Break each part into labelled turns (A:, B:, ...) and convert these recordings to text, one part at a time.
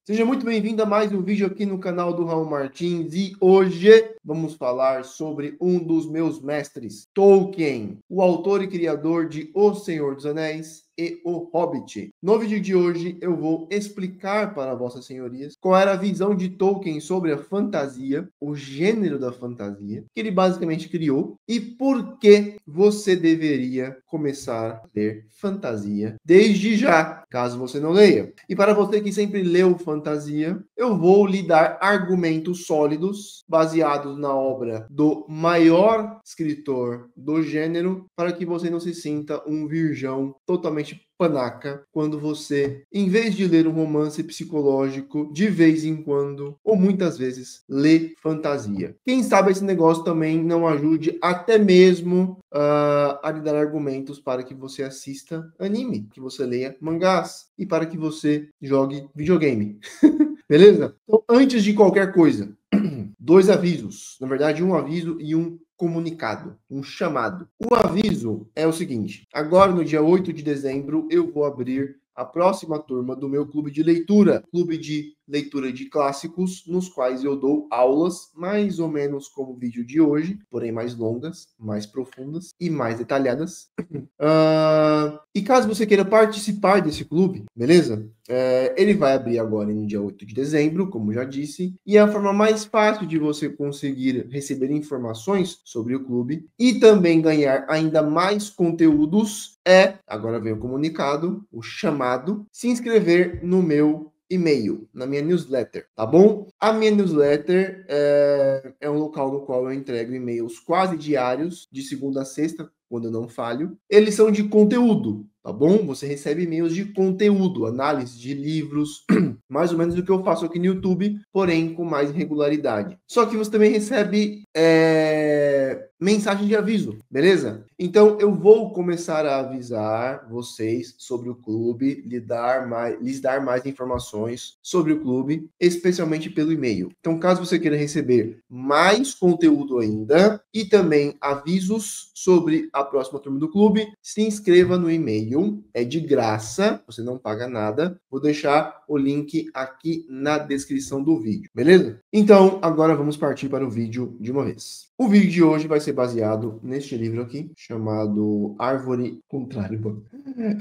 A: Seja muito bem-vindo a mais um vídeo aqui no canal do Raul Martins e hoje vamos falar sobre um dos meus mestres, Tolkien, o autor e criador de O Senhor dos Anéis e O Hobbit. No vídeo de hoje eu vou explicar para vossas senhorias qual era a visão de Tolkien sobre a fantasia, o gênero da fantasia, que ele basicamente criou e por que você deveria começar a ler fantasia desde já, caso você não leia. E para você que sempre leu fantasia, eu vou lhe dar argumentos sólidos, baseados na obra do maior escritor do gênero, para que você não se sinta um virgão totalmente panaca quando você, em vez de ler um romance psicológico, de vez em quando, ou muitas vezes, lê fantasia. Quem sabe esse negócio também não ajude até mesmo a lhe dar argumentos para que você assista anime, que você leia mangás e para que você jogue videogame. Beleza? Então, antes de qualquer coisa, dois avisos. Na verdade, um aviso e um comunicado, um chamado. O aviso é o seguinte: agora no dia 8 de dezembro eu vou abrir a próxima turma do meu clube de leitura de clássicos, nos quais eu dou aulas mais ou menos como o vídeo de hoje, porém mais longas, mais profundas e mais detalhadas. E caso você queira participar desse clube, beleza? Ele vai abrir agora no dia 8 de dezembro, como já disse, e é a forma mais fácil de você conseguir receber informações sobre o clube e também ganhar ainda mais conteúdos agora vem o comunicado, o chamado, se inscrever no meu e-mail, na minha newsletter, tá bom? A minha newsletter é um local no qual eu entrego e-mails quase diários, de segunda a sexta, quando eu não falho. Eles são de conteúdo, tá bom? Você recebe e-mails de conteúdo, análise de livros, mais ou menos o que eu faço aqui no YouTube, porém com mais regularidade. Só que você também recebe mensagem de aviso, beleza? Então eu vou começar a avisar vocês sobre o clube, lhes dar mais informações sobre o clube, especialmente pelo e-mail. Então, caso você queira receber mais conteúdo ainda e também avisos sobre a próxima turma do clube, se inscreva no e-mail, é de graça, você não paga nada. Vou deixar o link aqui na descrição do vídeo, beleza? Então, agora vamos partir para o vídeo de uma vez. O vídeo de hoje vai ser baseado neste livro aqui, chamado Árvore Contrário.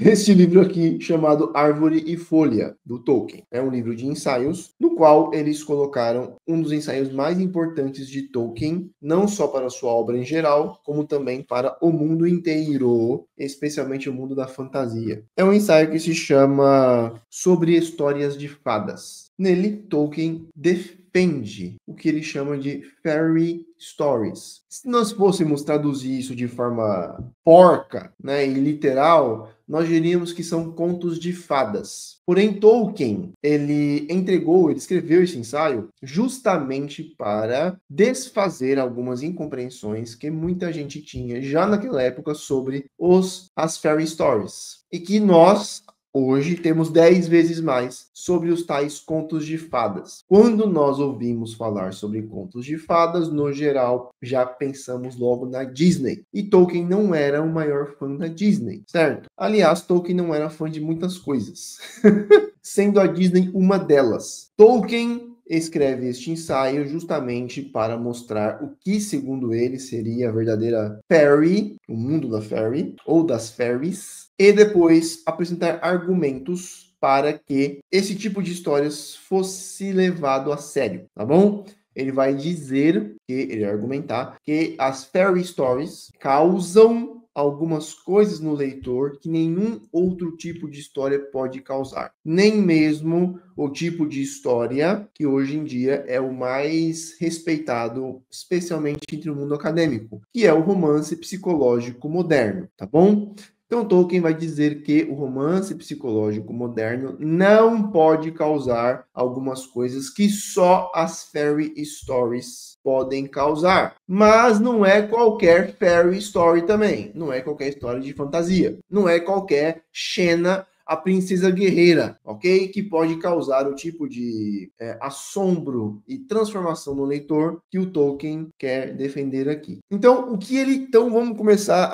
A: Este livro aqui, chamado Árvore e Folha, do Tolkien. É um livro de ensaios, no qual eles colocaram um dos ensaios mais importantes de Tolkien, não só para a sua obra em geral, como também para o mundo inteiro, especialmente o mundo da fantasia. É um ensaio que se chama Sobre Histórias de Fadas. Nele, Tolkien defende o que ele chama de fairy stories. Se nós fôssemos traduzir isso de forma porca, né, e literal, nós diríamos que são contos de fadas. Porém, Tolkien, ele escreveu esse ensaio justamente para desfazer algumas incompreensões que muita gente tinha já naquela época sobre as fairy stories. E que nós hoje temos 10 vezes mais sobre os tais contos de fadas. Quando nós ouvimos falar sobre contos de fadas, no geral, já pensamos logo na Disney. E Tolkien não era o maior fã da Disney, certo? Aliás, Tolkien não era fã de muitas coisas, sendo a Disney uma delas. Tolkien escreve este ensaio justamente para mostrar o que, segundo ele, seria a verdadeira fairy, o mundo da fairy, ou das fairies, e depois apresentar argumentos para que esse tipo de histórias fosse levado a sério, tá bom? Ele vai argumentar que as fairy stories causam algumas coisas no leitor que nenhum outro tipo de história pode causar. Nem mesmo o tipo de história que hoje em dia é o mais respeitado, especialmente entre o mundo acadêmico, que é o romance psicológico moderno, tá bom? Então, Tolkien vai dizer que o romance psicológico moderno não pode causar algumas coisas que só as fairy stories podem causar. Mas não é qualquer fairy story também. Não é qualquer história de fantasia. Não é qualquer Xena a princesa guerreira, ok? Que pode causar o tipo de assombro e transformação no leitor que o Tolkien quer defender aqui. Então, vamos começar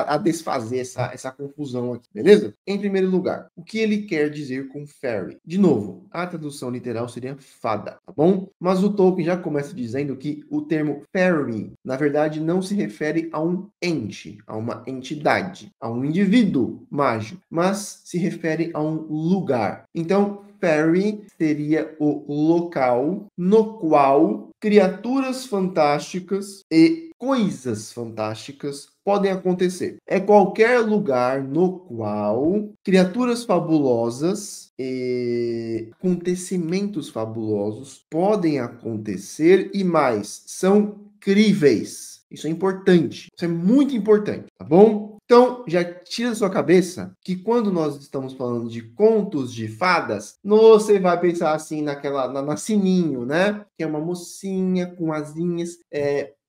A: a desfazer essa confusão aqui, beleza? Em primeiro lugar, o que ele quer dizer com fairy? De novo, a tradução literal seria fada, tá bom? Mas o Tolkien já começa dizendo que o termo fairy, na verdade, não se refere a um ente, a uma entidade, a um indivíduo mágico, mas se refere a um lugar. Então, fairy seria o local no qual criaturas fantásticas e coisas fantásticas podem acontecer. É qualquer lugar no qual criaturas fabulosas e acontecimentos fabulosos podem acontecer e mais, são críveis. Isso é importante. Isso é muito importante, tá bom? Então, já tira da sua cabeça que quando nós estamos falando de contos de fadas, você vai pensar assim na Sininho, né? Que é uma mocinha com asinhas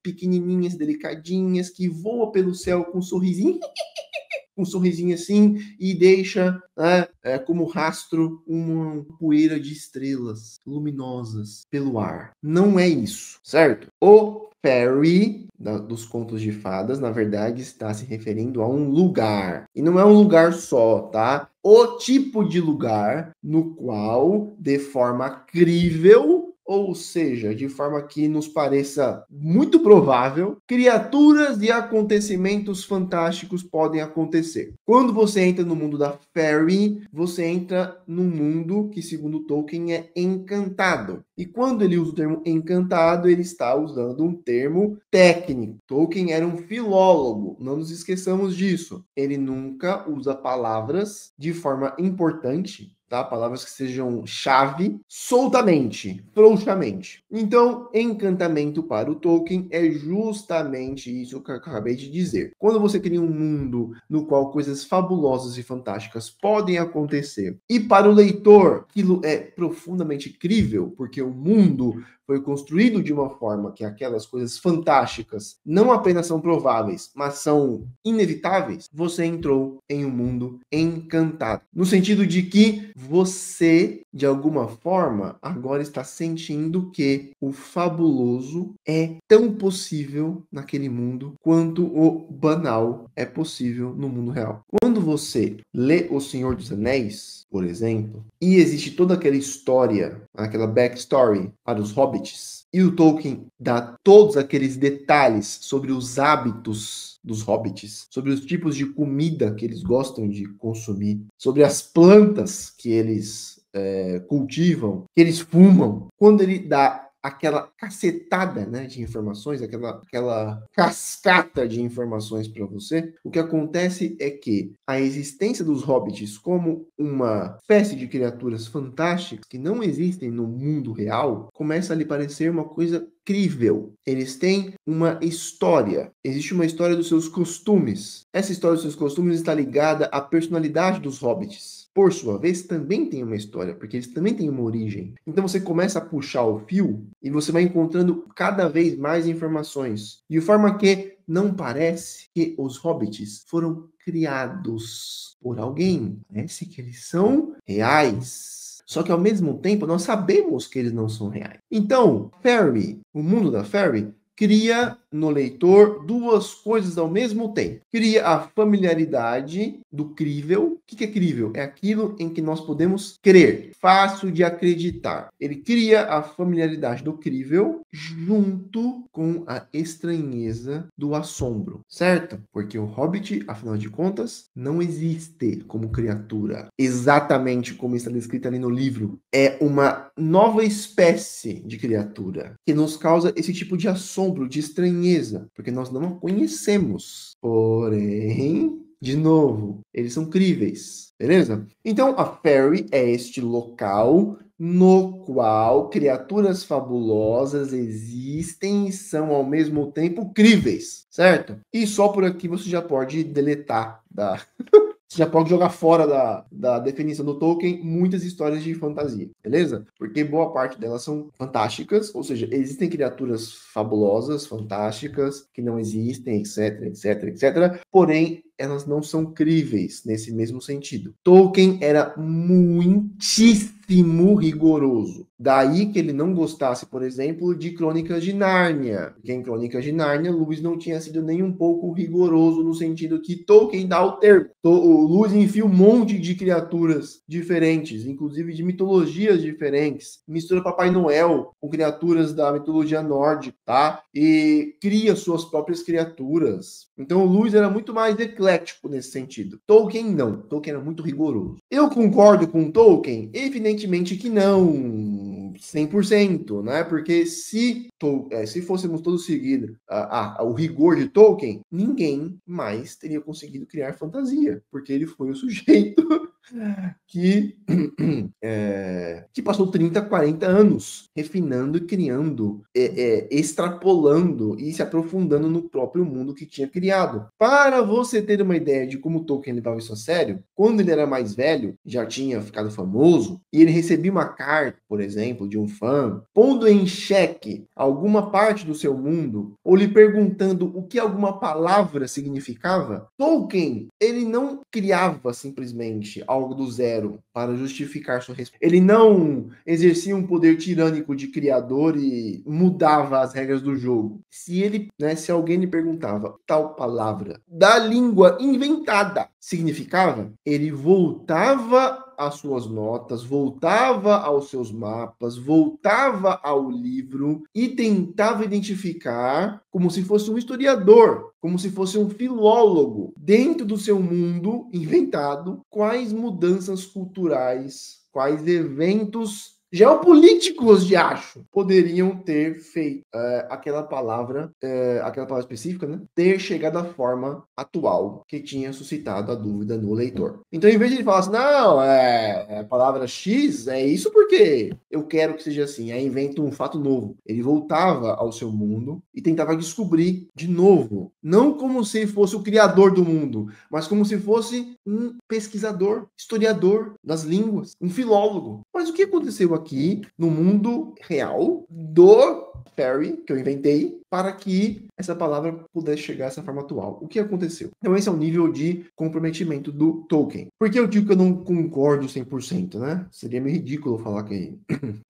A: pequenininhas, delicadinhas, que voa pelo céu com um sorrisinho assim e deixa como rastro uma poeira de estrelas luminosas pelo ar. Não é isso, certo? O fairy dos contos de fadas, na verdade, está se referindo a um lugar. E não é um lugar só, tá? O tipo de lugar no qual, de forma crível, ou seja, de forma que nos pareça muito provável, criaturas e acontecimentos fantásticos podem acontecer. Quando você entra no mundo da fairy, você entra num mundo que, segundo Tolkien, é encantado. E quando ele usa o termo encantado, ele está usando um termo técnico. Tolkien era um filólogo, não nos esqueçamos disso. Ele nunca usa palavras de forma importante, tá? Palavras que sejam chave, soltamente, frouxamente. Então, encantamento para o Tolkien é justamente isso que eu acabei de dizer. Quando você cria um mundo no qual coisas fabulosas e fantásticas podem acontecer, e para o leitor aquilo é profundamente crível, porque o mundo foi construído de uma forma que aquelas coisas fantásticas não apenas são prováveis, mas são inevitáveis, você entrou em um mundo encantado. No sentido de que você, de alguma forma, agora está sentindo que o fabuloso é tão possível naquele mundo quanto o banal é possível no mundo real. Quando você lê O Senhor dos Anéis, por exemplo, e existe toda aquela história, aquela backstory para os hobbits, e o Tolkien dá todos aqueles detalhes sobre os hábitos dos hobbits, sobre os tipos de comida que eles gostam de consumir, sobre as plantas que eles cultivam, que eles fumam. Quando ele dá aquela cacetada, né, de informações, aquela cascata de informações para você, o que acontece é que a existência dos hobbits como uma espécie de criaturas fantásticas que não existem no mundo real começa a lhe parecer uma coisa crível. Eles têm uma história. Existe uma história dos seus costumes. Essa história dos seus costumes está ligada à personalidade dos hobbits. Por sua vez, também tem uma história, porque eles também têm uma origem. Então você começa a puxar o fio e você vai encontrando cada vez mais informações. De forma que não parece que os hobbits foram criados por alguém. Parece que eles são reais. Só que ao mesmo tempo nós sabemos que eles não são reais. Então, fairy, o mundo da fairy, cria no leitor duas coisas ao mesmo tempo. Cria a familiaridade do crível. O que é crível? É aquilo em que nós podemos crer, fácil de acreditar. Ele cria a familiaridade do crível junto com a estranheza do assombro, certo? Porque o Hobbit, afinal de contas, não existe como criatura, exatamente como está descrito ali no livro. É uma nova espécie de criatura que nos causa esse tipo de assombro, de estranheza, porque nós não a conhecemos. Porém, de novo, eles são críveis, beleza? Então, a fairy é este local no qual criaturas fabulosas existem e são ao mesmo tempo críveis, certo? E só por aqui você já pode deletar você já pode jogar fora da definição do Tolkien muitas histórias de fantasia, beleza? Porque boa parte delas são fantásticas, ou seja, existem criaturas fabulosas, fantásticas, que não existem, etc, etc, etc. Porém, elas não são críveis nesse mesmo sentido. Tolkien era muitíssimo rigoroso. Daí que ele não gostasse, por exemplo, de Crônicas de Nárnia. Porque em Crônicas de Nárnia, Lewis não tinha sido nem um pouco rigoroso no sentido que Tolkien dá o termo. O Lewis enfia um monte de criaturas diferentes, inclusive de mitologias diferentes. Mistura Papai Noel com criaturas da mitologia nórdica, tá? E cria suas próprias criaturas. Então o Lewis era muito mais eclético nesse sentido. Tolkien não. Tolkien era muito rigoroso. Eu concordo com Tolkien? Evidentemente que não. 100%, né? Porque se fôssemos todos seguir o rigor de Tolkien, ninguém mais teria conseguido criar fantasia, porque ele foi o sujeito que passou 30, 40 anos refinando e criando, extrapolando e se aprofundando no próprio mundo que tinha criado. Para você ter uma ideia de como Tolkien levava isso a sério, quando ele era mais velho, já tinha ficado famoso, e ele recebia uma carta, por exemplo, de um fã, pondo em xeque alguma parte do seu mundo, ou lhe perguntando o que alguma palavra significava, Tolkien, ele não criava simplesmente algo do zero para justificar sua resposta. Ele não exercia um poder tirânico de criador e mudava as regras do jogo. Se alguém lhe perguntava tal palavra da língua inventada significava, ele voltava às suas notas, voltava aos seus mapas, voltava ao livro e tentava identificar, como se fosse um historiador, como se fosse um filólogo, dentro do seu mundo inventado, quais mudanças culturais, quais eventos geopolíticos de acho poderiam ter feito aquela palavra específica, né, ter chegado à forma atual que tinha suscitado a dúvida no leitor. Então, em vez de ele falar assim, não, a palavra X é isso porque eu quero que seja assim, aí inventa um fato novo. Ele voltava ao seu mundo e tentava descobrir de novo, não como se fosse o criador do mundo, mas como se fosse um pesquisador, historiador das línguas, um filólogo. Mas o que aconteceu aqui no mundo real do Fairy, que eu inventei, para que essa palavra pudesse chegar a essa forma atual? O que aconteceu? Então esse é o nível de comprometimento do Tolkien. Por que eu digo que eu não concordo 100%, né? Seria meio ridículo falar que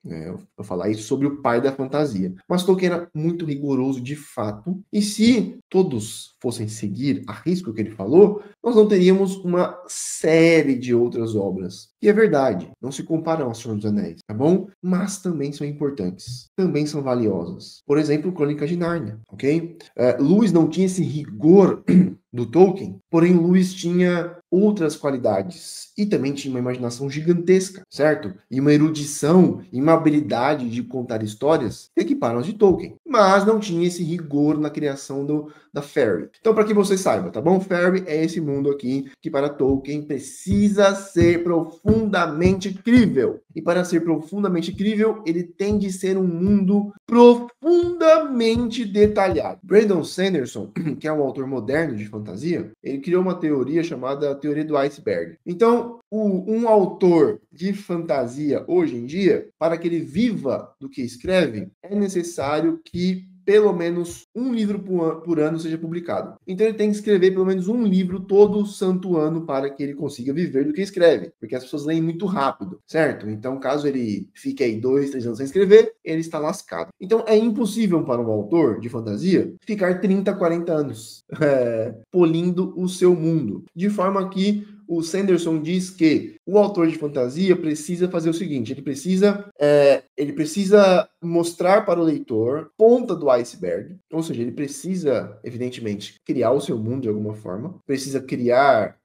A: eu falar isso sobre o pai da fantasia. Mas Tolkien era muito rigoroso de fato, e se todos fossem seguir a risco que ele falou, nós não teríamos uma série de outras obras. E é verdade, não se comparam ao Senhor dos Anéis, tá bom? Mas também são importantes, também são valiosas. Por exemplo, Crônicas de Nárnia, ok? Lewis não tinha esse rigor do Tolkien, porém Lewis tinha outras qualidades e também tinha uma imaginação gigantesca, certo? E uma erudição e uma habilidade de contar histórias que equiparam as de Tolkien, mas não tinha esse rigor na criação da Fairy. Então, para que você saiba, tá bom? Fairy é esse mundo aqui que para Tolkien precisa ser profundamente crível. E para ser profundamente crível, ele tem de ser um mundo profundamente detalhado. Brandon Sanderson, que é um autor moderno de fantasia, ele criou uma teoria chamada teoria do iceberg. Então, um autor de fantasia hoje em dia, para que ele viva do que escreve, é necessário que pelo menos um livro por ano seja publicado. Então ele tem que escrever pelo menos um livro todo santo ano para que ele consiga viver do que escreve, porque as pessoas leem muito rápido, certo? Então, caso ele fique aí 2, 3 anos sem escrever, ele está lascado. Então é impossível para um autor de fantasia ficar 30, 40 anos polindo o seu mundo, de forma que o Sanderson diz que o autor de fantasia precisa fazer o seguinte, ele precisa mostrar para o leitor ponta do iceberg, ou seja, ele precisa, evidentemente, criar o seu mundo de alguma forma, precisa criar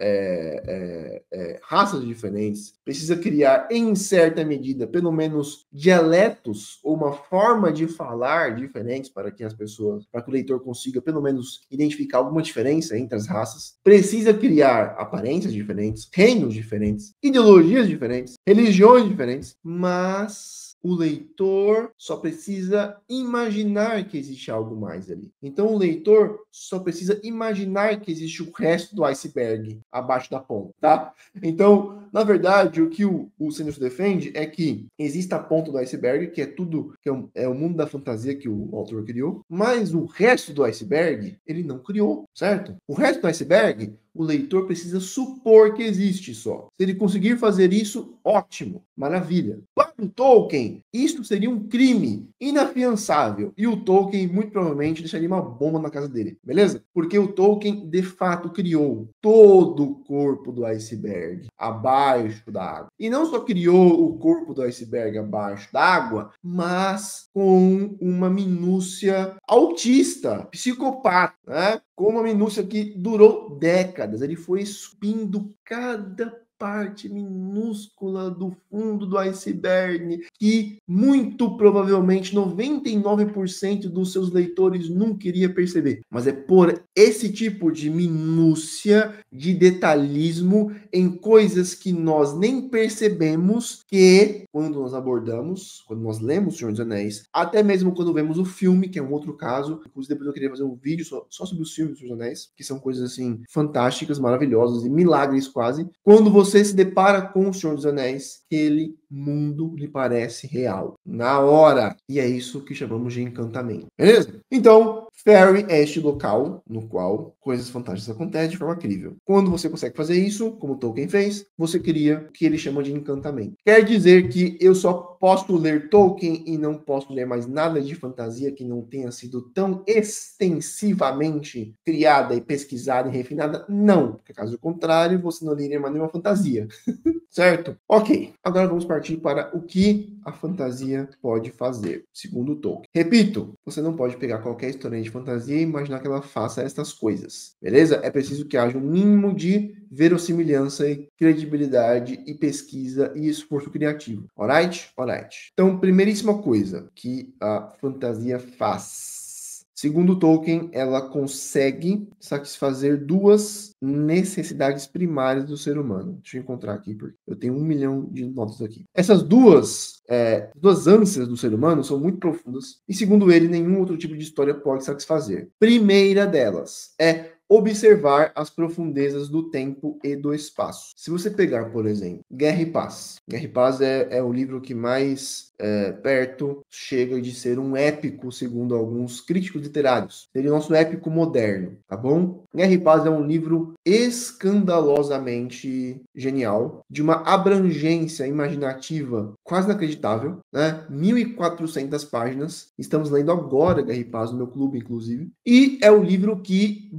A: raças diferentes, precisa criar, em certa medida, pelo menos dialetos ou uma forma de falar diferentes para que o leitor consiga, pelo menos, identificar alguma diferença entre as raças, precisa criar aparências diferentes, reinos diferentes, ideologias diferentes, religiões diferentes, mas o leitor só precisa imaginar que existe algo mais ali. Então, o leitor só precisa imaginar que existe o resto do iceberg abaixo da ponta, tá? Então, na verdade, o que o Sanderson defende é que existe a ponta do iceberg, que é tudo, que é o mundo da fantasia que o autor criou, mas o resto do iceberg, ele não criou, certo? O resto do iceberg, o leitor precisa supor que existe só. Se ele conseguir fazer isso, ótimo, maravilha. Para o Tolkien, isto seria um crime inafiançável e o Tolkien muito provavelmente deixaria uma bomba na casa dele, beleza? Porque o Tolkien de fato criou todo o corpo do iceberg abaixo da água. E não só criou o corpo do iceberg abaixo da água, mas com uma minúcia autista, psicopata, né? Com uma minúcia que durou décadas. Ele foi subindo cada parte minúscula do fundo do iceberg que muito provavelmente 99% dos seus leitores nunca iria perceber. Mas é por esse tipo de minúcia, de detalhismo em coisas que nós nem percebemos que quando nós abordamos, quando nós lemos O Senhor dos Anéis, até mesmo quando vemos o filme, que é um outro caso, inclusive depois eu queria fazer um vídeo só sobre os filmes do Senhor dos Anéis, que são coisas assim fantásticas, maravilhosas e milagres quase. Quando você se depara com O Senhor dos Anéis, aquele mundo lhe parece real, na hora. E é isso que chamamos de encantamento, beleza? Então, Fairy é este local no qual coisas fantásticas acontecem de forma incrível. Quando você consegue fazer isso, como Tolkien fez, você cria o que ele chama de encantamento. Quer dizer que eu só posso ler Tolkien e não posso ler mais nada de fantasia que não tenha sido tão extensivamente criada e pesquisada e refinada? Não, porque caso contrário, você não leria mais nenhuma fantasia. Certo? Ok, agora vamos partir para o que a fantasia pode fazer, segundo Tolkien. Repito, você não pode pegar qualquer historinha de fantasia e imaginar que ela faça estas coisas, beleza? É preciso que haja um mínimo de verossimilhança e credibilidade e pesquisa e esforço criativo. Alright? Alright. Então, primeiríssima coisa que a fantasia faz. Segundo Tolkien, ela consegue satisfazer duas necessidades primárias do ser humano. Deixa eu encontrar aqui, porque eu tenho 1 milhão de notas aqui. Essas duas ânsias do ser humano são muito profundas e, segundo ele, nenhum outro tipo de história pode satisfazer. Primeira delas é observar as profundezas do tempo e do espaço. Se você pegar, por exemplo, Guerra e Paz. Guerra e Paz é o livro que mais perto chega de ser um épico, segundo alguns críticos literários. Seria o nosso épico moderno, tá bom? Guerra e Paz é um livro escandalosamente genial, de uma abrangência imaginativa quase inacreditável, né? 1.400 páginas. Estamos lendo agora Guerra e Paz no meu clube, inclusive. E é o livro que,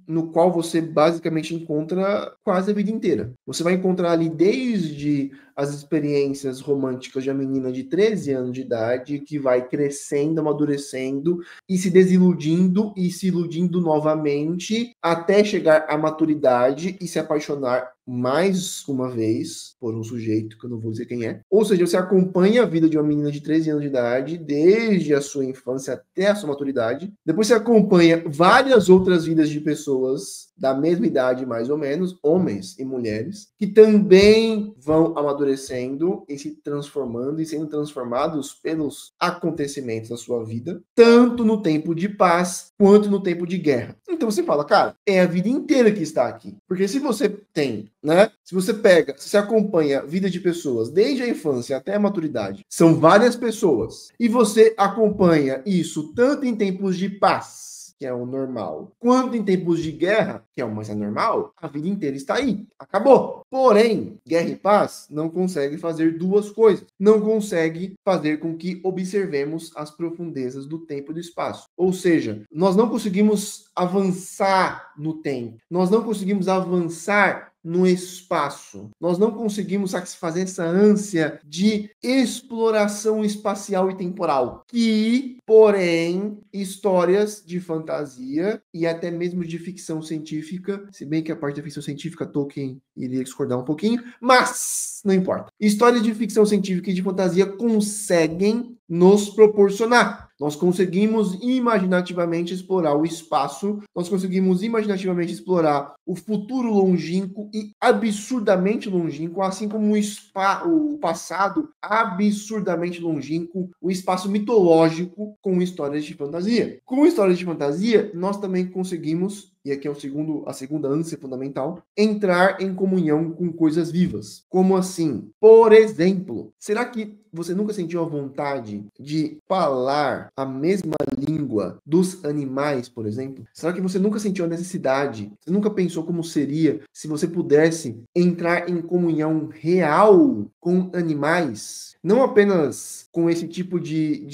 A: no qual você basicamente encontra quase a vida inteira. Você vai encontrar ali desde as experiências românticas de uma menina de 13 anos de idade que vai crescendo, amadurecendo e se desiludindo e se iludindo novamente até chegar à maturidade e se apaixonar mais uma vez por um sujeito que eu não vou dizer quem é. Ou seja, você acompanha a vida de uma menina de 13 anos de idade desde a sua infância até a sua maturidade. Depois você acompanha várias outras vidas de pessoas da mesma idade, mais ou menos, homens e mulheres, que também vão amadurecendo e se transformando e sendo transformados pelos acontecimentos da sua vida, tanto no tempo de paz quanto no tempo de guerra. Então você fala, cara, é a vida inteira que está aqui. Porque se você tem, né? Se você acompanha a vida de pessoas desde a infância até a maturidade, são várias pessoas, e você acompanha isso tanto em tempos de paz, que é o normal, quanto em tempos de guerra, que é o mais anormal, a vida inteira está aí. Acabou. Porém, Guerra e Paz não consegue fazer duas coisas. Não consegue fazer com que observemos as profundezas do tempo e do espaço. Ou seja, nós não conseguimos avançar no tempo. Nós não conseguimos avançar no espaço. Nós não conseguimos satisfazer essa ânsia de exploração espacial e temporal, que, porém, histórias de fantasia e até mesmo de ficção científica, se bem que a parte da ficção científica Tolkien iria discordar um pouquinho, mas não importa. Histórias de ficção científica e de fantasia conseguem nos proporcionar. Nós conseguimos imaginativamente explorar o espaço, nós conseguimos imaginativamente explorar o futuro longínquo e absurdamente longínquo, assim como o passado absurdamente longínquo, o espaço mitológico com histórias de fantasia. Com histórias de fantasia, nós também conseguimos e aqui é a segunda ânsia fundamental, entrar em comunhão com coisas vivas. Como assim? Por exemplo, será que você nunca sentiu a vontade de falar a mesma língua dos animais, por exemplo? Será que você nunca sentiu a necessidade? Você nunca pensou como seria se você pudesse entrar em comunhão real com animais? Não apenas com esse tipo de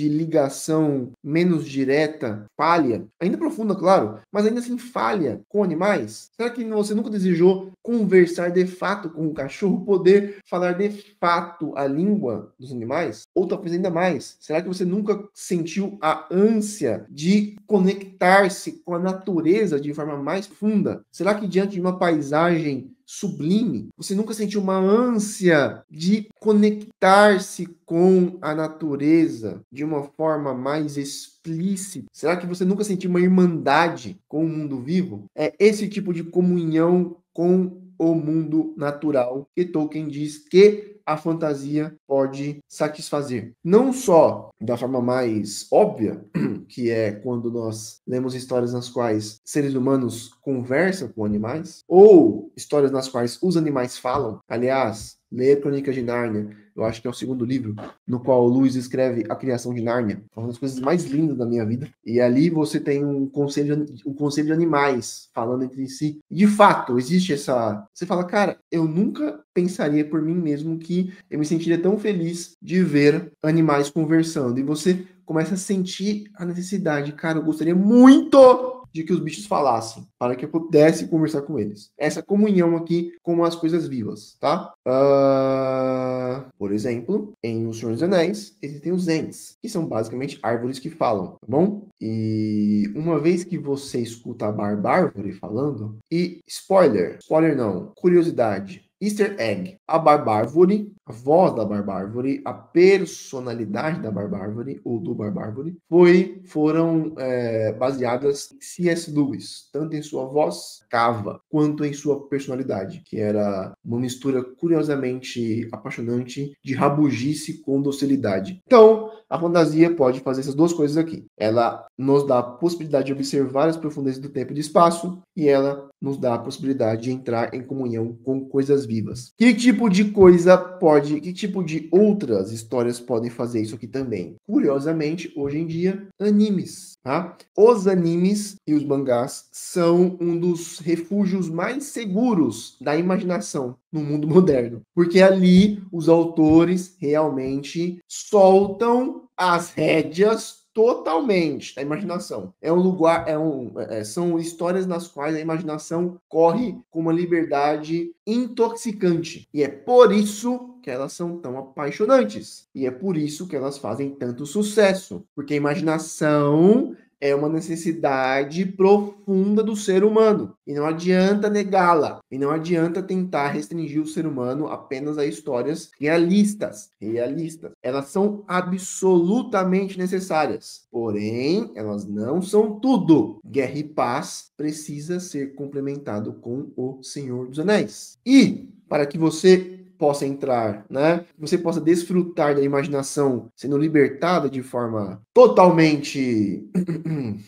A: ligação menos direta, falha, ainda profunda, claro, mas ainda assim falha com animais? Será que você nunca desejou conversar de fato com o cachorro, poder falar de fato a língua dos animais? Ou talvez ainda mais, será que você nunca sentiu a ânsia de conectar-se com a natureza de forma mais profunda? Será que diante de uma paisagem sublime, você nunca sentiu uma ânsia de conectar-se com a natureza de uma forma mais explícita? Será que você nunca sentiu uma irmandade com o mundo vivo? É esse tipo de comunhão com o mundo natural que Tolkien diz que a fantasia pode satisfazer. Não só da forma mais óbvia, que é quando nós lemos histórias nas quais seres humanos conversam com animais, ou histórias nas quais os animais falam. Aliás, ler Crônicas de Nárnia, eu acho que é o segundo livro, no qual o Lewis escreve A Criação de Nárnia. É uma das coisas mais lindas da minha vida. E ali você tem um conselho de animais falando entre si. E de fato, existe essa... Você fala, cara, eu nunca pensaria por mim mesmo que eu me sentiria tão feliz de ver animais conversando. E você começa a sentir a necessidade. Cara, eu gostaria muito de que os bichos falassem, para que eu pudesse conversar com eles. Essa comunhão aqui com as coisas vivas, tá? Por exemplo, em O Senhor dos Anéis, existem os Ents, que são basicamente árvores que falam, tá bom? E uma vez que você escuta a Barbárvore falando, e spoiler não, curiosidade, Easter egg, a Barbárvore, a voz da Barbárvore, a personalidade da Barbárvore, ou do Barbárvore, foram baseadas em C.S. Lewis, tanto em sua voz cava, quanto em sua personalidade, que era uma mistura curiosamente apaixonante de rabugice com docilidade. Então, a fantasia pode fazer essas duas coisas aqui. Ela nos dá a possibilidade de observar as profundezas do tempo e do espaço, e ela nos dá a possibilidade de entrar em comunhão com coisas vivas. Que tipo de coisa pode, que tipo de outras histórias podem fazer isso aqui também? Curiosamente, hoje em dia, animes, tá? Os animes e os mangás são um dos refúgios mais seguros da imaginação no mundo moderno, porque ali os autores realmente soltam as rédeas totalmente da imaginação. São histórias nas quais a imaginação corre com uma liberdade intoxicante. E é por isso que elas são tão apaixonantes. E é por isso que elas fazem tanto sucesso. Porque a imaginação é uma necessidade profunda do ser humano. E não adianta negá-la. E não adianta tentar restringir o ser humano apenas a histórias realistas. Elas são absolutamente necessárias. Porém, elas não são tudo. Guerra e Paz precisa ser complementado com O Senhor dos Anéis. E, para que você possa entrar, né? Você possa desfrutar da imaginação sendo libertada de forma totalmente...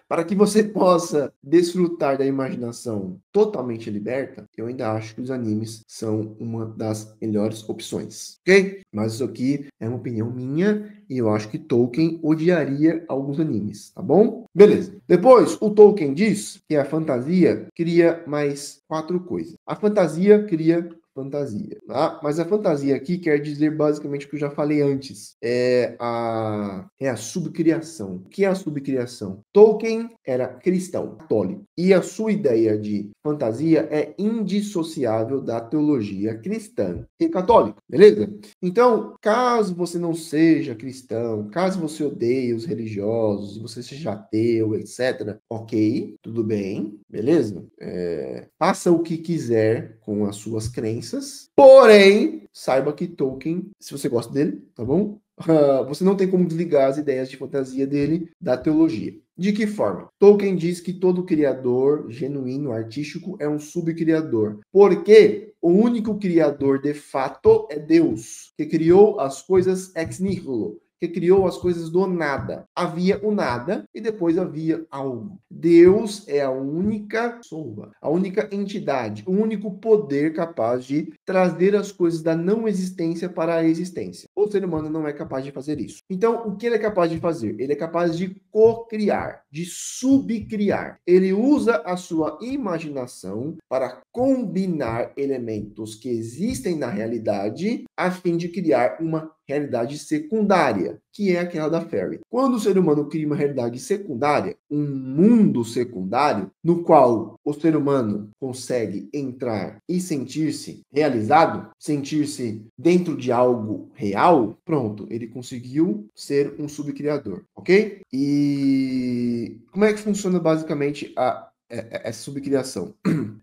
A: Para que você possa desfrutar da imaginação totalmente liberta, eu ainda acho que os animes são uma das melhores opções, ok? Mas isso aqui é uma opinião minha e eu acho que Tolkien odiaria alguns animes, tá bom? Beleza. Depois, o Tolkien diz que a fantasia cria mais 4 coisas. A fantasia cria fantasia, tá? Mas a fantasia aqui quer dizer basicamente o que eu já falei antes. É a subcriação. O que é a subcriação? Tolkien era cristão, católico, e a sua ideia de fantasia é indissociável da teologia cristã e católica, beleza? Então, caso você não seja cristão, caso você odeie os religiosos, você seja ateu, etc., ok, tudo bem, beleza? Faça o que quiser com as suas crenças, porém, saiba que Tolkien, se você gosta dele, tá bom? Você não tem como desligar as ideias de fantasia dele da teologia. De que forma? Tolkien diz que todo criador genuíno, artístico, é um subcriador. Porque o único criador de fato é Deus, que criou as coisas ex nihilo. que criou as coisas do nada. Havia o nada e depois havia algo. Deus é a única pessoa, a única entidade, o único poder capaz de trazer as coisas da não existência para a existência. O ser humano não é capaz de fazer isso. Então, o que ele é capaz de fazer? Ele é capaz de co-criar, de subcriar. Ele usa a sua imaginação para combinar elementos que existem na realidade a fim de criar uma realidade secundária, que é aquela da Fairy. Quando o ser humano cria uma realidade secundária, um mundo secundário, no qual o ser humano consegue entrar e sentir-se realizado, sentir-se dentro de algo real, pronto, ele conseguiu ser um subcriador, ok? E como é que funciona basicamente essa subcriação?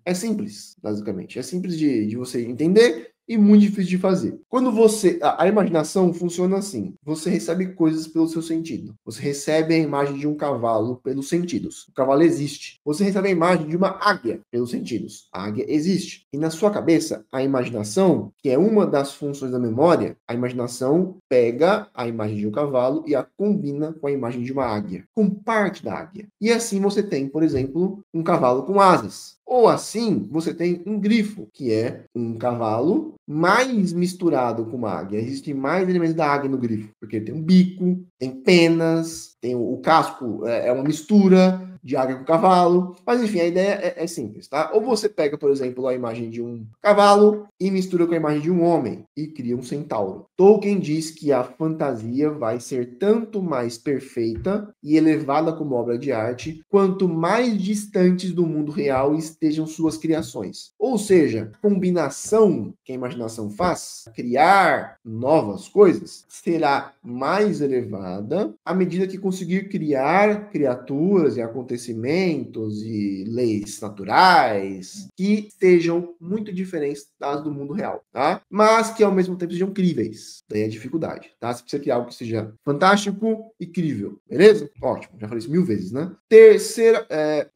A: É simples, basicamente. É simples de você entender e muito difícil de fazer. Quando você... A imaginação funciona assim. Você recebe coisas pelo seu sentido. Você recebe a imagem de um cavalo pelos sentidos. O cavalo existe. Você recebe a imagem de uma águia pelos sentidos. A águia existe. E na sua cabeça, a imaginação, que é uma das funções da memória, a imaginação pega a imagem de um cavalo e a combina com a imagem de uma águia, com parte da águia. E assim você tem, por exemplo, um cavalo com asas. Ou assim, você tem um grifo, que é um cavalo mais misturado com uma águia. Existem mais elementos da águia no grifo, porque tem um bico, tem penas, tem o casco, é uma mistura de águia com cavalo. Mas enfim, a ideia é simples, tá? Ou você pega, por exemplo, a imagem de um cavalo e mistura com a imagem de um homem e cria um centauro. Tolkien diz que a fantasia vai ser tanto mais perfeita e elevada como obra de arte, quanto mais distantes do mundo real estejam suas criações. Ou seja, a combinação que a imaginação faz, criar novas coisas, será mais elevada à medida que conseguir criar criaturas e acontecimentos e leis naturais que sejam muito diferentes das do mundo real, tá? Mas que ao mesmo tempo sejam críveis. Daí a dificuldade, tá? Você precisa criar algo que seja fantástico e crível, beleza? Ótimo, já falei isso 1000 vezes, né? Terceira,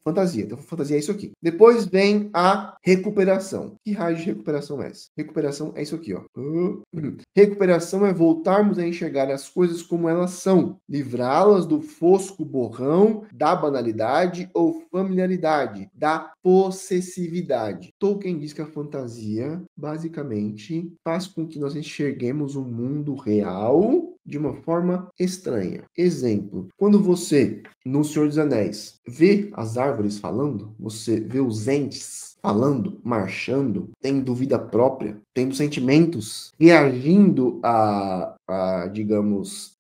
A: fantasia. Então, fantasia é isso aqui. Depois vem a recuperação. Que raio de recuperação é essa? Recuperação é isso aqui, ó. Recuperação é voltarmos a enxergar as coisas como elas são, livrá-las do fosco borrão, da banalidade ou familiaridade, da possessividade. Tolkien diz que a fantasia, basicamente, faz com que nós enxerguemos o mundo real de uma forma estranha. Exemplo, quando você, no Senhor dos Anéis, vê as árvores falando, você vê os entes falando, marchando, tendo vida própria, tendo sentimentos, reagindo digamos,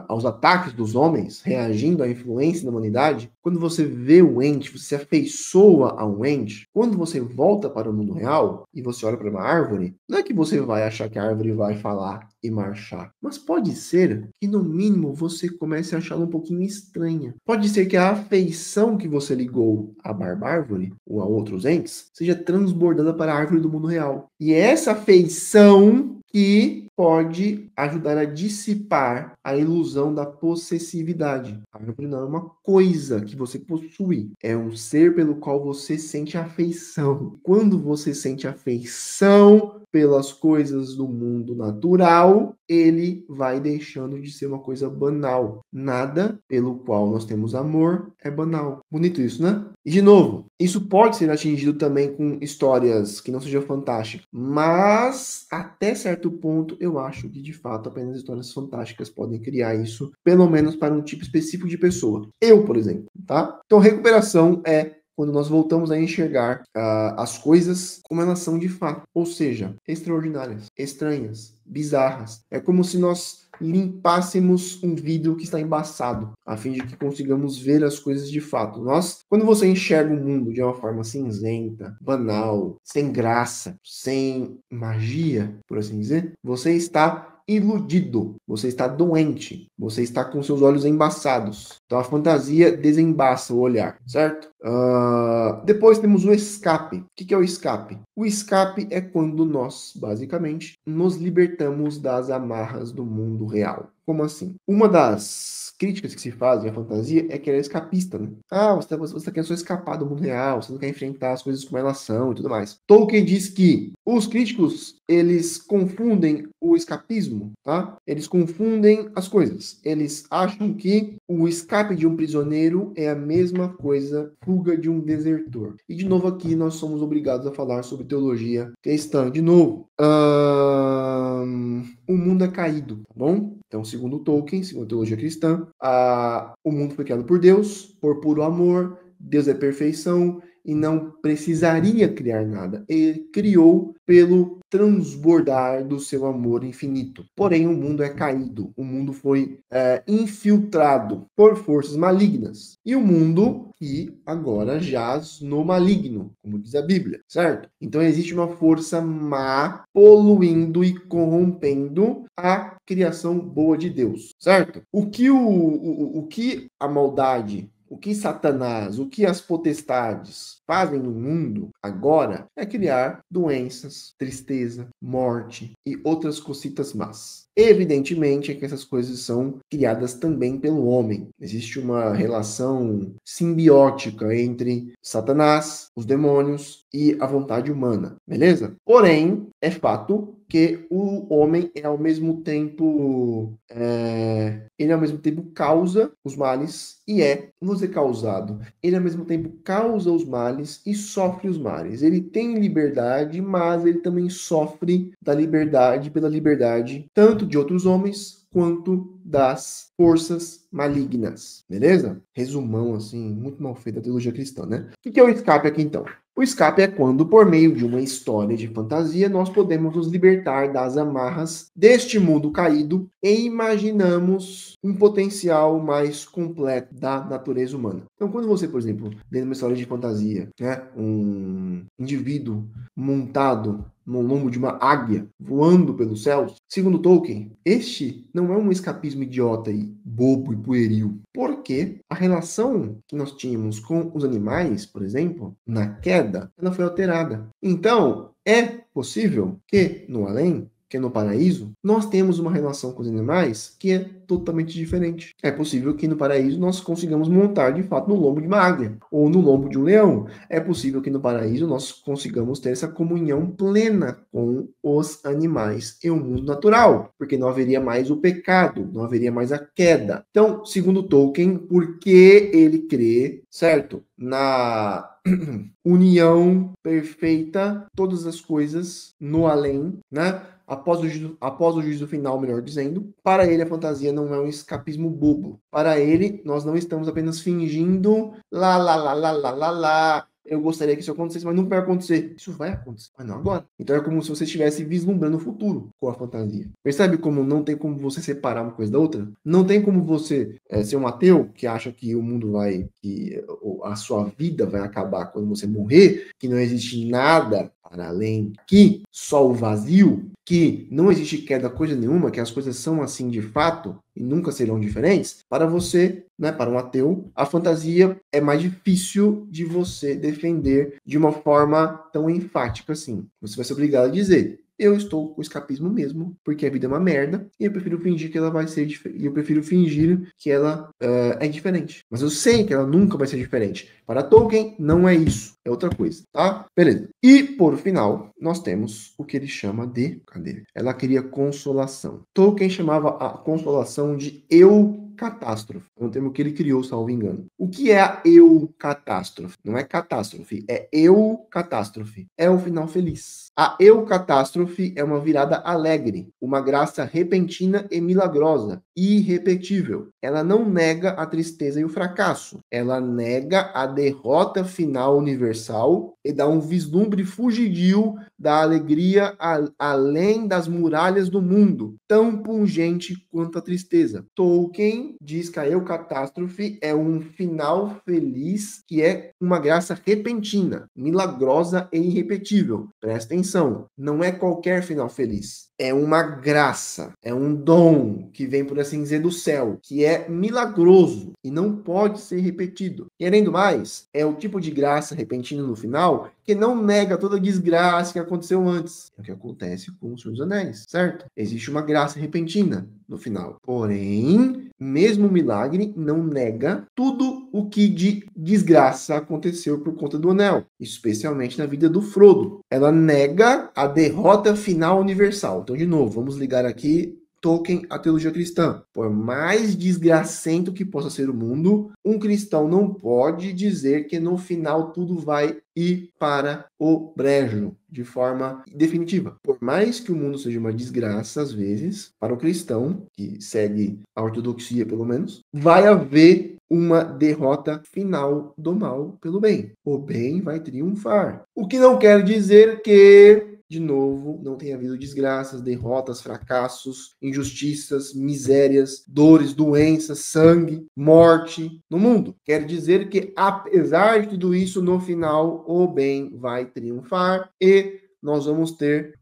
A: aos ataques dos homens, reagindo à influência da humanidade. Quando você vê o ente, você se afeiçoa a um ente. Quando você volta para o mundo real e você olha para uma árvore, não é que você vai achar que a árvore vai falar e marchar, mas pode ser que no mínimo você comece a achá-la um pouquinho estranha. Pode ser que a afeição que você ligou à barbárvore ou a outros entes seja transbordada para a árvore do mundo real. E é essa afeição que pode ajudar a dissipar a ilusão da possessividade. A árvore não é uma coisa que você possui, é um ser pelo qual você sente afeição. Quando você sente afeição pelas coisas do mundo natural, ele vai deixando de ser uma coisa banal. Nada pelo qual nós temos amor é banal. Bonito isso, né? E de novo, isso pode ser atingido também com histórias que não sejam fantásticas, mas até certo ponto eu acho que de fato apenas histórias fantásticas podem criar isso, pelo menos para um tipo específico de pessoa. Eu, por exemplo, tá? Então, recuperação é quando nós voltamos a enxergar as coisas como elas são de fato, ou seja, extraordinárias, estranhas, bizarras. É como se nós limpássemos um vidro que está embaçado, a fim de que consigamos ver as coisas de fato. Quando você enxerga o mundo de uma forma cinzenta, banal, sem graça, sem magia, por assim dizer, você está iludido, você está doente, você está com seus olhos embaçados. Então a fantasia desembaça o olhar, certo? Depois temos o escape. O que é o escape? O escape é quando nós, basicamente, nos libertamos das amarras do mundo real. Como assim? Uma das críticas que se fazem à fantasia é que ela é escapista, né? Você tá querendo só escapar do mundo real, você não quer enfrentar as coisas como elas são e tudo mais. Tolkien diz que os críticos, eles confundem o escapismo, tá? Eles confundem as coisas. Eles acham que o escape de um prisioneiro é a mesma coisa, fuga de um desertor. E de novo aqui nós somos obrigados a falar sobre teologia cristã. De novo, o mundo é caído, tá bom? Então, segundo Tolkien, segundo a teologia cristã, o mundo foi criado por Deus, por puro amor, Deus é perfeição e não precisaria criar nada. Ele criou pelo transbordar do seu amor infinito. Porém, o mundo é caído, o mundo foi infiltrado por forças malignas. E o mundo que agora jaz no maligno, como diz a Bíblia, certo? Então existe uma força má poluindo e corrompendo a criação boa de Deus, certo? O que a maldade, o que Satanás, o que as potestades fazem no mundo agora é criar doenças, tristeza, morte e outras cositas más. Evidentemente é que essas coisas são criadas também pelo homem. Existe uma relação simbiótica entre Satanás, os demônios e a vontade humana, beleza? Porém, é fato que o homem é ao mesmo tempo causa os males e vou dizer causado. Ele ao mesmo tempo causa os males e sofre os males. Ele tem liberdade, mas ele também sofre pela liberdade, tanto de outros homens quanto das forças malignas. Beleza? Resumão, assim, muito mal feito da teologia cristã, né? O que é o escape aqui, então? O escape é quando, por meio de uma história de fantasia, nós podemos nos libertar das amarras deste mundo caído e imaginamos um potencial mais completo da natureza humana. Então, quando você, por exemplo, lê uma história de fantasia, né, um indivíduo montado no lombo de uma águia, voando pelos céus, segundo Tolkien, este não é um escapismo idiota e bobo e pueril, porque a relação que nós tínhamos com os animais, por exemplo, na queda, ela foi alterada. Então, é possível que no além, que no paraíso, nós temos uma relação com os animais que é totalmente diferente. É possível que no paraíso nós consigamos montar de fato no lombo de uma águia ou no lombo de um leão. É possível que no paraíso nós consigamos ter essa comunhão plena com os animais e o mundo natural, porque não haveria mais o pecado, não haveria mais a queda. Então, segundo Tolkien, porque ele crê, certo, na união perfeita, todas as coisas no além, né? Após o juízo final, melhor dizendo, para ele a fantasia não é um escapismo bobo. Para ele, nós não estamos apenas fingindo eu gostaria que isso acontecesse, mas não vai acontecer. Isso vai acontecer, mas não agora. Então é como se você estivesse vislumbrando o futuro com a fantasia. Percebe como não tem como você separar uma coisa da outra? Não tem como você ser um ateu que acha que o mundo que a sua vida vai acabar quando você morrer, que não existe nada para além que só o vazio, que não existe queda coisa nenhuma, que as coisas são assim de fato e nunca serão diferentes. Para você, né, para um ateu, a fantasia é mais difícil de você defender de uma forma tão enfática assim. Você vai ser obrigado a dizer: eu estou com escapismo mesmo, porque a vida é uma merda, e eu prefiro fingir que ela vai ser diferente. Eu prefiro fingir que ela é diferente. Mas eu sei que ela nunca vai ser diferente. Para Tolkien, não é isso. É outra coisa, tá? Beleza. E, por final, nós temos o que ele chama de... Cadê? Ela queria consolação. Tolkien chamava a consolação de eucatástrofe. É um termo que ele criou, salvo engano. O que é a eucatástrofe? Não é catástrofe, é eucatástrofe. É o final feliz. A eucatástrofe é uma virada alegre, uma graça repentina e milagrosa, irrepetível. Ela não nega a tristeza e o fracasso. Ela nega a derrota final universal e dá um vislumbre fugidio da alegria além das muralhas do mundo, tão pungente quanto a tristeza. Tolkien diz que a eucatástrofe é um final feliz que é uma graça repentina, milagrosa e irrepetível. Presta atenção, não é qualquer final feliz. É uma graça, é um dom que vem, por assim dizer, do céu, que é milagroso e não pode ser repetido. E além do mais, é o tipo de graça repentina no final que não nega toda a desgraça que aconteceu antes. É o que acontece com o Senhor dos Anéis, certo? Existe uma graça repentina no final. Porém, mesmo o milagre não nega tudo o que de desgraça aconteceu por conta do anel, especialmente na vida do Frodo. Ela nega a derrota final universal. Então, de novo, vamos ligar aqui Tolkien à teologia cristã. Por mais desgracento que possa ser o mundo, um cristão não pode dizer que no final tudo vai ir para o brejo de forma definitiva. Por mais que o mundo seja uma desgraça, às vezes, para o cristão, que segue a ortodoxia pelo menos, vai haver uma derrota final do mal pelo bem. O bem vai triunfar. O que não quer dizer que, de novo, não tenha havido desgraças, derrotas, fracassos, injustiças, misérias, dores, doenças, sangue, morte no mundo. Quer dizer que, apesar de tudo isso, no final, o bem vai triunfar e nós vamos ter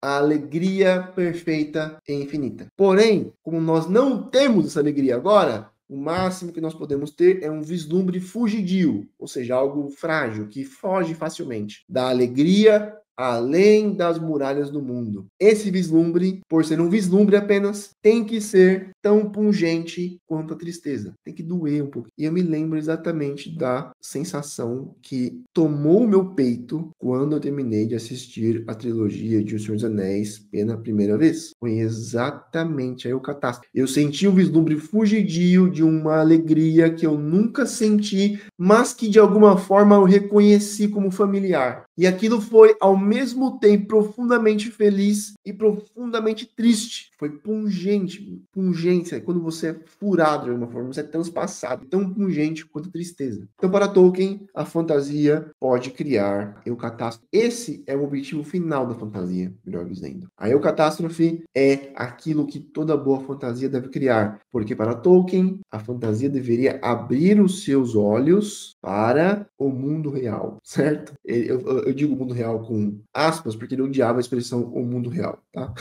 A: a alegria perfeita e infinita. Porém, como nós não temos essa alegria agora, o máximo que nós podemos ter é um vislumbre fugidio, ou seja, algo frágil, que foge facilmente da alegria além das muralhas do mundo. Esse vislumbre, por ser um vislumbre apenas, tem que ser tão pungente quanto a tristeza. Tem que doer um pouco. E eu me lembro exatamente da sensação que tomou o meu peito quando eu terminei de assistir a trilogia de O Senhor dos Anéis pela primeira vez. Foi exatamente aí o catástrofe. Eu senti um vislumbre fugidio de uma alegria que eu nunca senti, mas que de alguma forma eu reconheci como familiar. E aquilo foi, ao mesmo tempo, profundamente feliz e profundamente triste. Foi pungente. Pungência, quando você é furado de alguma forma, você é transpassado. Tão pungente quanto a tristeza. Então, para Tolkien, a fantasia pode criar eucatástrofe. Esse é o objetivo final da fantasia, melhor dizendo. A eucatástrofe é aquilo que toda boa fantasia deve criar. Porque, para Tolkien, a fantasia deveria abrir os seus olhos para o mundo real, certo? Eu digo mundo real com aspas, porque ele odiava a expressão o mundo real, tá?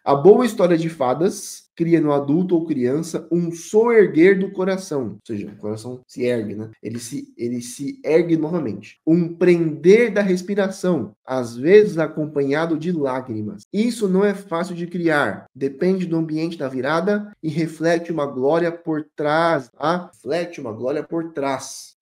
A: A boa história de fadas cria no adulto ou criança um soerguer do coração, ou seja, o coração se ergue, né? Ele se ergue novamente. Um prender da respiração, às vezes acompanhado de lágrimas. Isso não é fácil de criar, depende do ambiente da virada e reflete uma glória por trás, tá? Reflete uma glória por trás.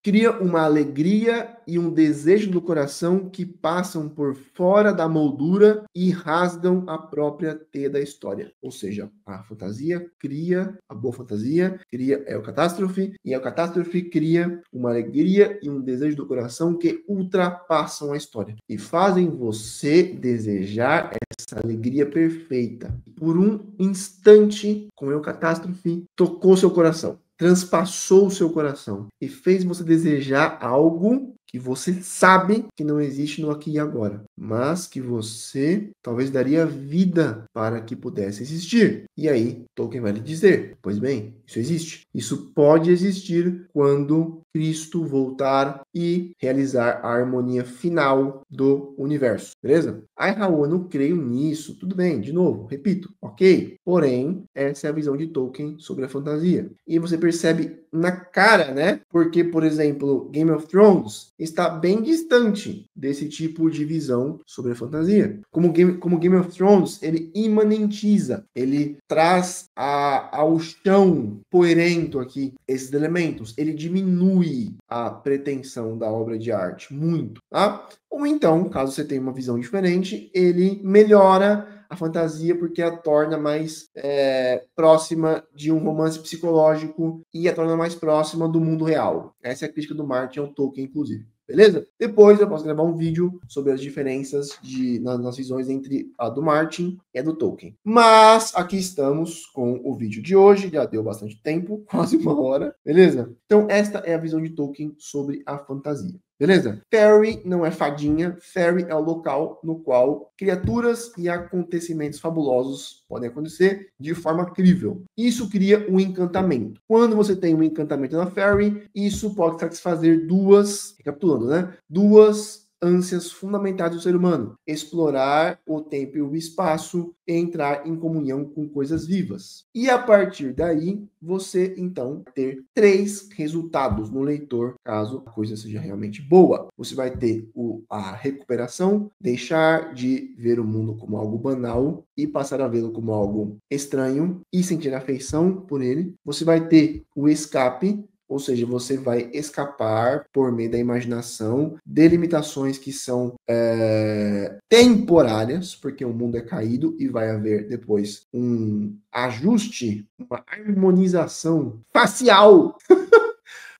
A: Cria uma alegria e um desejo do coração que passam por fora da moldura e rasgam a própria teia da história. Ou seja, a fantasia cria, a boa fantasia cria a catástrofe, e a catástrofe cria uma alegria e um desejo do coração que ultrapassam a história e fazem você desejar essa alegria perfeita. Por um instante, com a catástrofe, tocou seu coração, transpassou o seu coração e fez você desejar algo que você sabe que não existe no aqui e agora, mas que você talvez daria vida para que pudesse existir. E aí, Tolkien vai lhe dizer, pois bem, isso existe. Isso pode existir quando Cristo voltar e realizar a harmonia final do universo, beleza? Ai, Raul, eu não creio nisso. Tudo bem, de novo, repito, ok? Porém, essa é a visão de Tolkien sobre a fantasia. E você percebe na cara, né? Porque, por exemplo, Game of Thrones está bem distante desse tipo de visão sobre a fantasia. Como Game of Thrones, ele imanentiza, ele traz ao chão poerento aqui esses elementos, ele diminui a pretensão da obra de arte muito, tá? Ou então, caso você tenha uma visão diferente, ele melhora a fantasia porque a torna mais próxima de um romance psicológico e a torna mais próxima do mundo real. Essa é a crítica do Martin ao Tolkien, inclusive. Beleza? Depois eu posso gravar um vídeo sobre as diferenças nas visões entre a do Martin e a do Tolkien. Mas aqui estamos com o vídeo de hoje, já deu bastante tempo, quase 1 hora, beleza? Então esta é a visão de Tolkien sobre a fantasia. Beleza? Fairy não é fadinha, Fairy é o local no qual criaturas e acontecimentos fabulosos podem acontecer de forma crível. Isso cria um encantamento. Quando você tem um encantamento na Fairy, isso pode satisfazer recapitulando, né? Duas ânsias fundamentais do ser humano: explorar o tempo e o espaço, entrar em comunhão com coisas vivas. E a partir daí, você então ter 3 resultados no leitor, caso a coisa seja realmente boa. Você vai ter a recuperação, deixar de ver o mundo como algo banal e passar a vê-lo como algo estranho e sentir afeição por ele. Você vai ter o escape, ou seja, você vai escapar por meio da imaginação de limitações que são temporárias, porque o mundo é caído e vai haver depois um ajuste, uma harmonização facial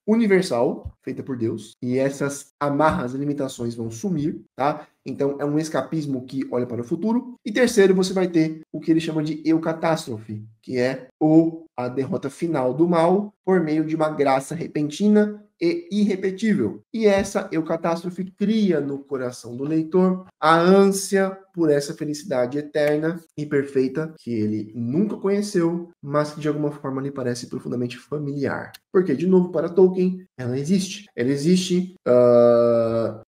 A: universal, feita por Deus, e essas amarras e limitações vão sumir, tá? Então, é um escapismo que olha para o futuro. E terceiro, você vai ter o que ele chama de eucatástrofe, que é a derrota final do mal por meio de uma graça repentina e irrepetível. E essa eucatástrofe cria no coração do leitor a ânsia por essa felicidade eterna e perfeita que ele nunca conheceu, mas que de alguma forma lhe parece profundamente familiar. Porque, de novo, para Tolkien, ela existe. Ela existe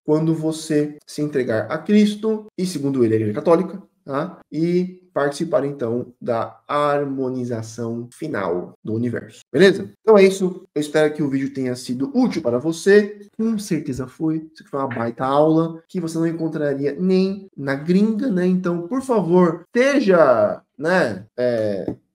A: quando você se entregar a Cristo, e segundo ele, a Igreja Católica, tá? E participar então da harmonização final do universo. Beleza? Então é isso. Eu espero que o vídeo tenha sido útil para você. Com certeza foi. Isso aqui foi uma baita aula que você não encontraria nem na gringa, né? Então, por favor, esteja, né?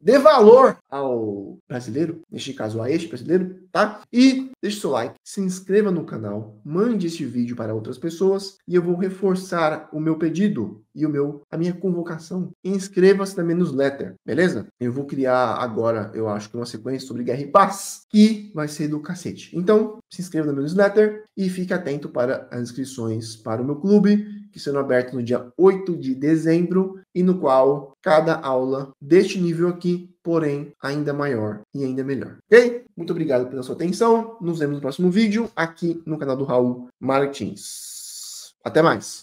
A: Dê valor ao brasileiro, neste caso a este brasileiro, tá? E deixe seu like, se inscreva no canal, mande este vídeo para outras pessoas e eu vou reforçar o meu pedido e a minha convocação. Inscreva-se na minha newsletter, beleza? Eu vou criar agora, eu acho que uma sequência sobre Guerra e Paz, que vai ser do cacete. Então, se inscreva na minha newsletter e fique atento para as inscrições para o meu clube, que serão abertas no dia 8 de dezembro e no qual cada aula deste nível aqui, porém ainda maior e ainda melhor. Ok? Muito obrigado pela sua atenção. Nos vemos no próximo vídeo aqui no canal do Raul Martins. Até mais!